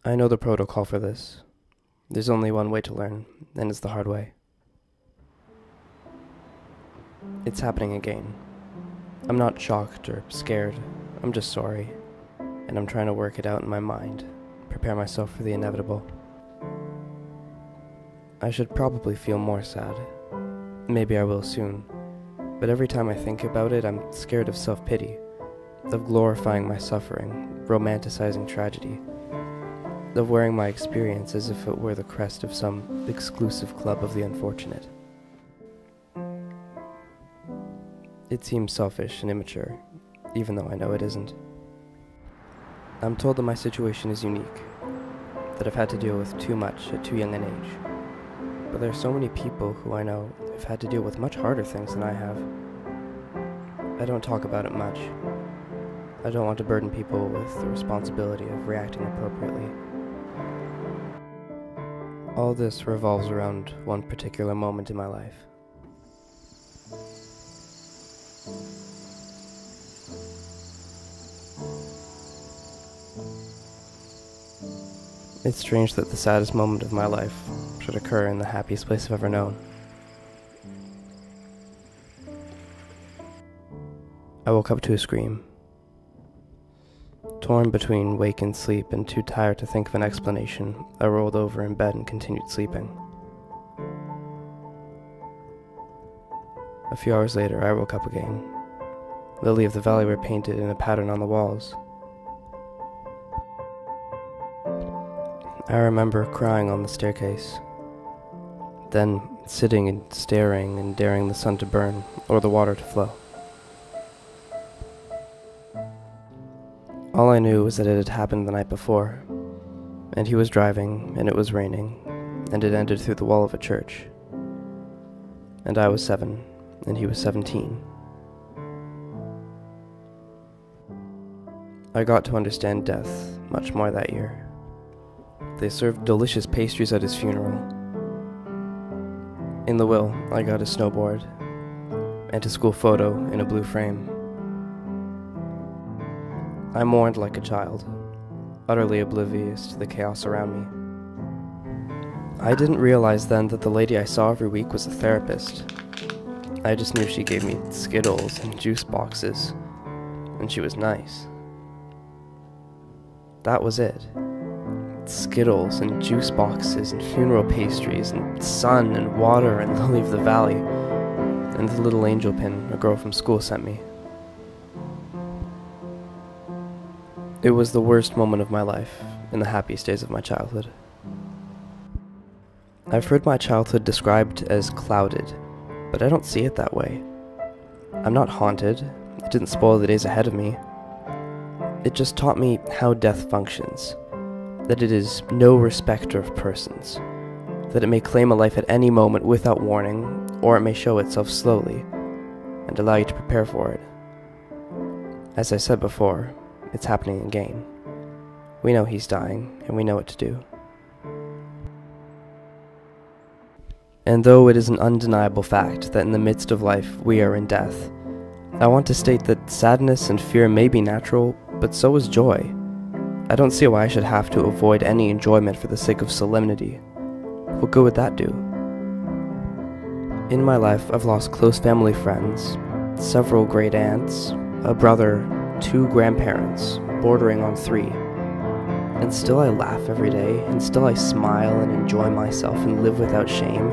I know the protocol for this. There's only one way to learn, and it's the hard way. It's happening again. I'm not shocked or scared. I'm just sorry, and I'm trying to work it out in my mind, prepare myself for the inevitable. I should probably feel more sad. Maybe I will soon. But every time I think about it, I'm scared of self-pity, of glorifying my suffering, romanticizing tragedy, of wearing my experience as if it were the crest of some exclusive club of the unfortunate. It seems selfish and immature, even though I know it isn't. I'm told that my situation is unique, that I've had to deal with too much at too young an age. But there are so many people who I know have had to deal with much harder things than I have. I don't talk about it much. I don't want to burden people with the responsibility of reacting appropriately. All this revolves around one particular moment in my life. It's strange that the saddest moment of my life should occur in the happiest place I've ever known. I woke up to a scream. Torn between wake and sleep and too tired to think of an explanation, I rolled over in bed and continued sleeping. A few hours later, I woke up again. Lily of the Valley were painted in a pattern on the walls. I remember crying on the staircase, then sitting and staring and daring the sun to burn or the water to flow. All I knew was that it had happened the night before, and he was driving, and it was raining, and it ended through the wall of a church. And I was 7, and he was 17. I got to understand death much more that year. They served delicious pastries at his funeral. In the will, I got a snowboard, and a school photo in a blue frame. I mourned like a child, utterly oblivious to the chaos around me. I didn't realize then that the lady I saw every week was a therapist. I just knew she gave me Skittles and juice boxes, and she was nice. That was it. Skittles and juice boxes and funeral pastries and sun and water and Lily of the Valley and the little angel pin a girl from school sent me. It was the worst moment of my life and the happiest days of my childhood. I've heard my childhood described as clouded, but I don't see it that way. I'm not haunted. It didn't spoil the days ahead of me. It just taught me how death functions, that it is no respecter of persons, that it may claim a life at any moment without warning, or it may show itself slowly and allow you to prepare for it. As I said before, it's happening again. We know he's dying, and we know what to do. And though it is an undeniable fact that in the midst of life we are in death, I want to state that sadness and fear may be natural, but so is joy. I don't see why I should have to avoid any enjoyment for the sake of solemnity. What good would that do? In my life, I've lost close family friends, several great aunts, a brother, 2 grandparents, bordering on 3. And still I laugh every day, and still I smile and enjoy myself and live without shame.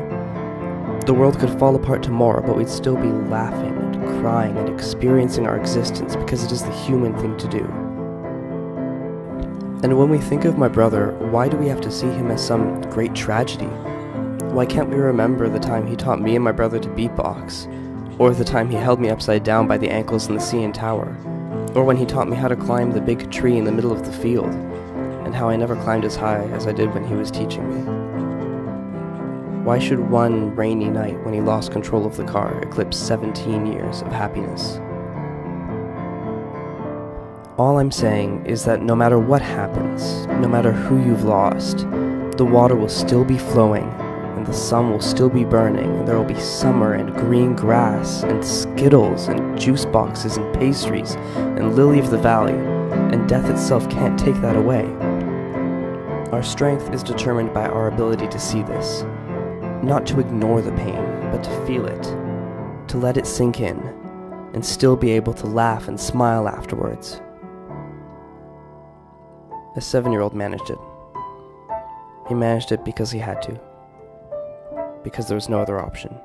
The world could fall apart tomorrow, but we'd still be laughing and crying and experiencing our existence because it is the human thing to do. And when we think of my brother, why do we have to see him as some great tragedy? Why can't we remember the time he taught me and my brother to beatbox? Or the time he held me upside down by the ankles in the CN Tower? Or when he taught me how to climb the big tree in the middle of the field, and how I never climbed as high as I did when he was teaching me? Why should one rainy night when he lost control of the car eclipse 17 years of happiness? All I'm saying is that no matter what happens, no matter who you've lost, the water will still be flowing, and the sun will still be burning, and there will be summer and green grass, and Skittles, and juice boxes, and pastries, and Lily of the Valley, and death itself can't take that away. Our strength is determined by our ability to see this, not to ignore the pain, but to feel it, to let it sink in, and still be able to laugh and smile afterwards. A 7-year-old managed it. He managed it because he had to, because there was no other option.